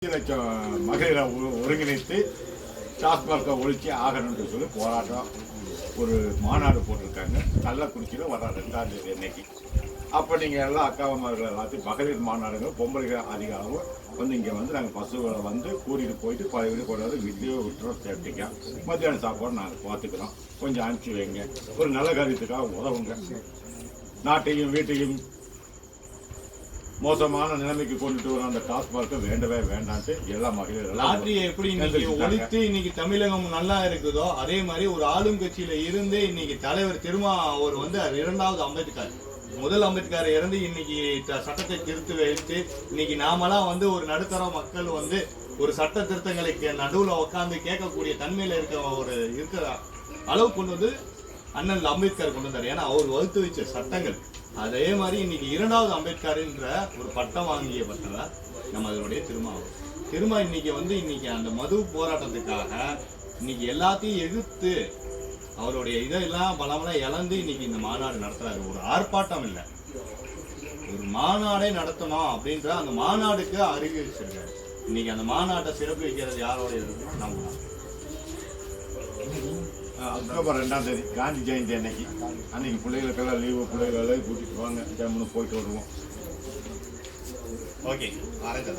லட்சம் மகளிரை ஒருங்கிணைத்து டாஸ்மார்க்கை ஒழிச்சு ஆகணும்னு சொல்லி போராட்டம் ஒரு மாநாடு போட்டிருக்காங்க. கள்ளக்குறிச்சியில் வர 2ஆம் தேதி அன்னைக்கு. அப்போ நீங்கள் எல்லாம் அக்காவமார்கள் எல்லாத்தையும் மகளிர் மாநாடுகள் பொம்பளைகள் அதிகாரமும் வந்து இங்கே வந்து நாங்கள் பசுகளை வந்து கூட்டிகிட்டு போயிட்டு பழைய வீடு கொண்டாந்து வீட்லேயே விட்டுறோம். சேஃப்டிக்கா மத்தியான சாப்பாடு நாங்கள் பார்த்துக்கிறோம். கொஞ்சம் அனுப்பிச்சி வைங்க. ஒரு நல்ல காரியத்துக்காக உதவுங்க. நாட்டையும் வீட்டையும் மோசமான நிலைமைக்கு கொண்டுட்டு வர அந்த டாஸ்மார்க்கை வேண்டவே வேண்டான்ட்டு எல்லா மகளிரும் எப்படி இன்னைக்கு ஒழித்து இன்னைக்கு தமிழகம் நல்லா இருக்குதோ அதே மாதிரி ஒரு ஆளும் கட்சியில இருந்து இன்னைக்கு தலைவர் திருமா அவர் வந்து 2வது அம்பேத்கர், முதல் அம்பேத்கர் இறந்து இன்னைக்கு சட்டத்தை திருத்தி வைத்து இன்னைக்கு நாமெல்லாம் வந்து ஒரு நடுத்தர மக்கள் வந்து ஒரு சட்ட திருத்தங்களுக்கு நடுவுல உட்காந்து கேட்கக்கூடிய தன்மையில இருக்கிற அளவு கொண்டு வந்து அண்ணன் அம்பேத்கர் கொண்டு வந்தார். ஏன்னா அவர் வகுத்து வச்ச சட்டங்கள். அதே மாதிரி இன்னைக்கு 2வது அம்பேத்கர்ன்ற ஒரு பட்டம் வாங்கிய பட்டவர் நம்ம அதனுடைய திருமா இன்னைக்கு வந்து இன்னைக்கு அந்த மது போராட்டத்துக்காக இன்னைக்கு எல்லாத்தையும் எதிர்த்து அவருடைய இதெல்லாம் பலமெல்லாம் இழந்து இன்னைக்கு இந்த மாநாடு நடத்துறாரு. ஒரு ஆர்ப்பாட்டம் இல்லை, ஒரு மாநாடே நடத்தணும் அப்படின்ற அந்த மாநாடுக்கு அறிவிச்சிருக்காரு. இன்னைக்கு அந்த மாநாட்டை சிறப்பு வைக்கிறது யாரோட இருக்குன்னா நம்ம தான். அக்டோபர் 2ஆம் தேதி காந்தி ஜெயந்தி அன்னைக்கு பிள்ளைகளுக்கெல்லாம் லீவு, பிள்ளைகளை கூட்டிட்டு வாங்க, ஜம்முன்னு போயிட்டு வருவோம். Okay, orange